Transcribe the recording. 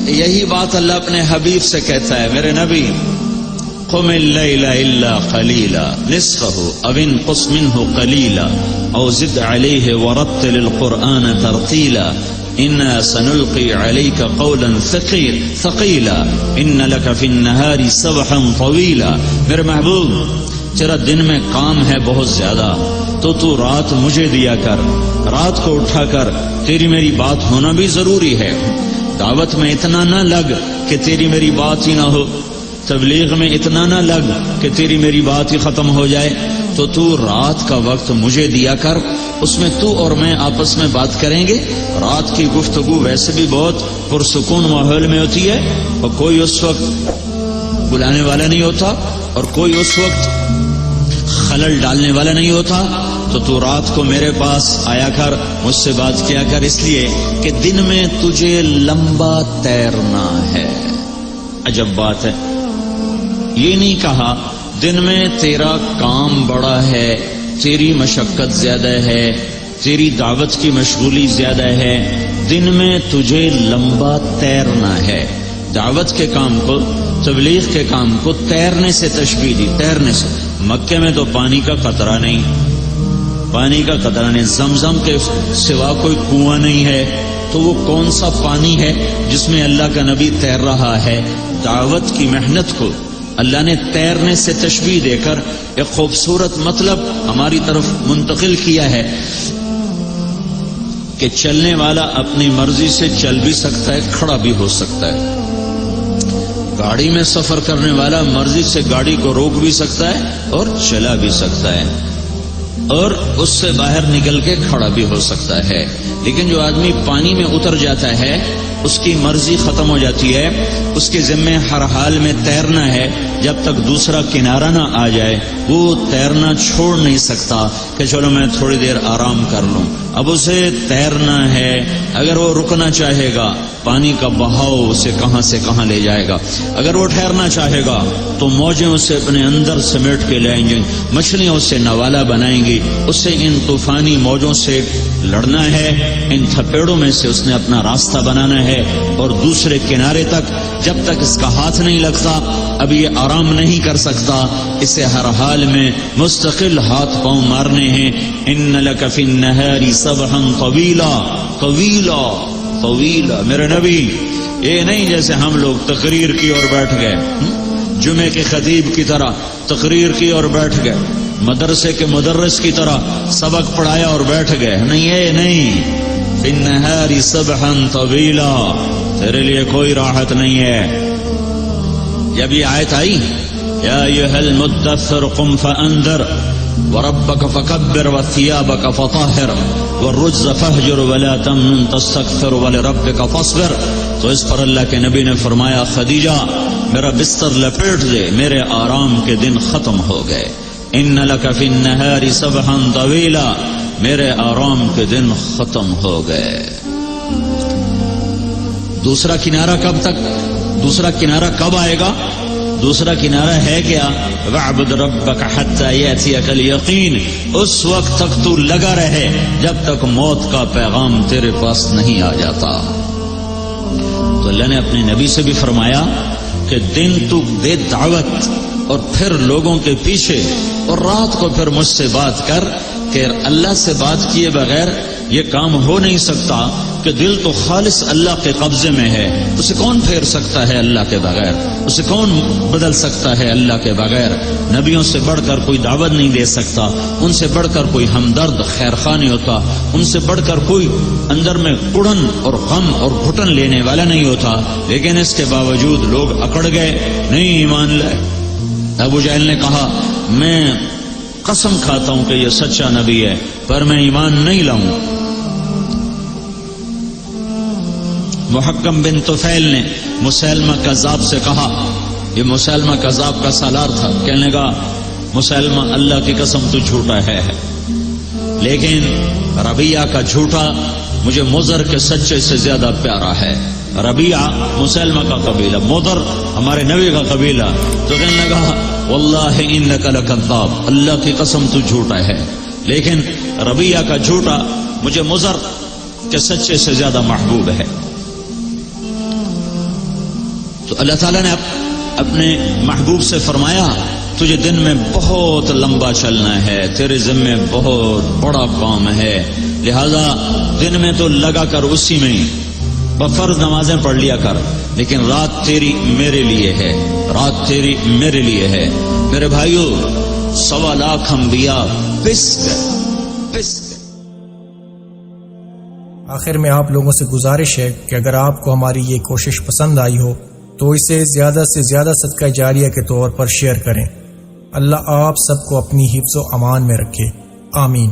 یہی بات اللہ اپنے حبیب سے کہتا ہے، میرے نبی قم اللیل الا قلیلا نصفه او انقص منه قلیلا او زد علیہ ورتل القرآن ترتیلا انا سنلقی علیک قولا ثقیلا ان لک فی النہار سبحا طویلا۔ میرے محبوب تیرا دن میں کام ہے بہت زیادہ، تو رات مجھے دیا کر، رات کو اٹھا کر تیری میری بات ہونا بھی ضروری ہے۔ دعوت میں اتنا نہ لگ کہ تیری میری بات ہی نہ ہو، تبلیغ میں اتنا نہ لگ کہ تیری میری بات ہی ختم ہو جائے، تو رات کا وقت مجھے دیا کر، اس میں تو اور میں آپس میں بات کریں گے۔ رات کی گفتگو ویسے بھی بہت پرسکون ماحول میں ہوتی ہے، اور کوئی اس وقت بلانے والا نہیں ہوتا اور کوئی اس وقت خلل ڈالنے والا نہیں ہوتا، تو رات کو میرے پاس آیا کر، مجھ سے بات کیا کر، اس لیے کہ دن میں تجھے لمبا تیرنا ہے۔ عجب بات ہے، یہ نہیں کہا دن میں تیرا کام بڑا ہے، تیری مشقت زیادہ ہے، تیری دعوت کی مشغولی زیادہ ہے، دن میں تجھے لمبا تیرنا ہے۔ دعوت کے کام کو، تبلیغ کے کام کو تیرنے سے تشبیہ دی، تیرنے سے۔ مکے میں تو پانی کا قطرہ نہیں، پانی کا قطرہ نہیں، زمزم کے سوا کوئی کنواں نہیں ہے، تو وہ کون سا پانی ہے جس میں اللہ کا نبی تیر رہا ہے؟ دعوت کی محنت کو اللہ نے تیرنے سے تشبیہ دے کر ایک خوبصورت مطلب ہماری طرف منتقل کیا ہے کہ چلنے والا اپنی مرضی سے چل بھی سکتا ہے، کھڑا بھی ہو سکتا ہے۔ گاڑی میں سفر کرنے والا مرضی سے گاڑی کو روک بھی سکتا ہے اور چلا بھی سکتا ہے، اور اس سے باہر نکل کے کھڑا بھی ہو سکتا ہے۔ لیکن جو آدمی پانی میں اتر جاتا ہے، اس کی مرضی ختم ہو جاتی ہے، اس کے ذمے ہر حال میں تیرنا ہے، جب تک دوسرا کنارہ نہ آ جائے وہ تیرنا چھوڑ نہیں سکتا کہ چلو میں تھوڑی دیر آرام کر لوں۔ اب اسے تیرنا ہے، اگر وہ رکنا چاہے گا پانی کا بہاؤ اسے کہاں سے کہاں لے جائے گا، اگر وہ ٹھہرنا چاہے گا تو موجیں اسے اپنے اندر سمیٹ کے لائیں گی، مچھلیاں اسے نوالا بنائیں گی، اسے ان طوفانی موجوں سے لڑنا ہے، ان تھپیڑوں میں سے اس نے اپنا راستہ بنانا ہے، اور دوسرے کنارے تک جب تک اس کا ہاتھ نہیں لگتا اب یہ آرام نہیں کر سکتا، اسے ہر حال میں مستقل ہاتھ پاؤں مارنے ہیں۔ ان لک فی النہار سبحا طویلا، طویلا طویلا۔ میرے نبی یہ نہیں جیسے ہم لوگ تقریر کی اور بیٹھ گئے، جمعے کے خطیب کی طرح تقریر کی اور بیٹھ گئے، مدرسے کے مدرس کی طرح سبق پڑھایا اور بیٹھ گئے، نہیں ہے، نہیں۔ فی النہار سبحا طویلا، تیرے لیے کوئی راحت نہیں ہے۔ جب یہ آیت آئی یا ایھا المدثر قم فانذر وربک فکبر وثیابک فطہر والرجز فہجر ولا تمنن تستکثر ولربک فاصبر، تو اس پر اللہ کے نبی نے فرمایا خدیجہ میرا بستر لپیٹ دے، میرے آرام کے دن ختم ہو گئے۔ ان لک فی النہار سبحا طویلا، میرے آرام کے دن ختم ہو گئے۔ دوسرا کنارہ کب تک، دوسرا کنارہ کب آئے گا؟ دوسرا کنارہ ہے کیا؟ وَاعْبُدْ رَبَّكَ حَتَّى يَأْتِيَكَ الْيَقِينُ، اس وقت تک تو لگا رہے جب تک موت کا پیغام تیرے پاس نہیں آ جاتا۔ تو اللہ نے اپنے نبی سے بھی فرمایا کہ دن تو دے دعوت اور پھر لوگوں کے پیچھے، اور رات کو پھر مجھ سے بات کر، کہ اللہ سے بات کیے بغیر یہ کام ہو نہیں سکتا کہ دل تو خالص اللہ کے قبضے میں ہے، اسے کون پھیر سکتا ہے اللہ کے بغیر، اسے کون بدل سکتا ہے اللہ کے بغیر۔ نبیوں سے بڑھ کر کوئی دعوت نہیں دے سکتا، ان سے بڑھ کر کوئی ہمدرد خیر خواہ نہیں ہوتا، ان سے بڑھ کر کوئی اندر میں کڑن اور غم اور گھٹن لینے والا نہیں ہوتا، لیکن اس کے باوجود لوگ اکڑ گئے، نہیں ایمان لائے۔ ابو جہل نے کہا میں قسم کھاتا ہوں کہ یہ سچا نبی ہے پر میں ایمان نہیں لاؤں۔ محکم بن طفیل نے مسیلمہ کذاب سے کہا، یہ مسیلمہ کذاب کا سالار تھا، کہنے لگا مسیلمہ اللہ کی قسم تو جھوٹا ہے، لیکن ربیعہ کا جھوٹا مجھے مضر کے سچے سے زیادہ پیارا ہے۔ ربیعہ مسیلمہ کا قبیلہ، مضر ہمارے نبی کا قبیلہ، تو کہنے لگا واللہ انک لکذاب، اللہ کی قسم تو جھوٹا ہے، لیکن ربیعہ کا جھوٹا مجھے مضر کے سچے سے زیادہ محبوب ہے۔ تو اللہ تعالیٰ نے اپنے محبوب سے فرمایا تجھے دن میں بہت لمبا چلنا ہے، تیرے ذمے بہت بڑا کام ہے، لہذا دن میں تو لگا کر اسی میں بفرض نمازیں پڑھ لیا کر، لیکن رات تیری میرے لیے ہے، رات تیری میرے لیے ہے۔ میرے بھائیو 1.25 لاکھ انبیاء پس گئے۔ آخر میں آپ لوگوں سے گزارش ہے کہ اگر آپ کو ہماری یہ کوشش پسند آئی ہو تو اسے زیادہ سے زیادہ صدقہ جاریہ کے طور پر شیئر کریں۔ اللہ آپ سب کو اپنی حفظ و امان میں رکھے، آمین۔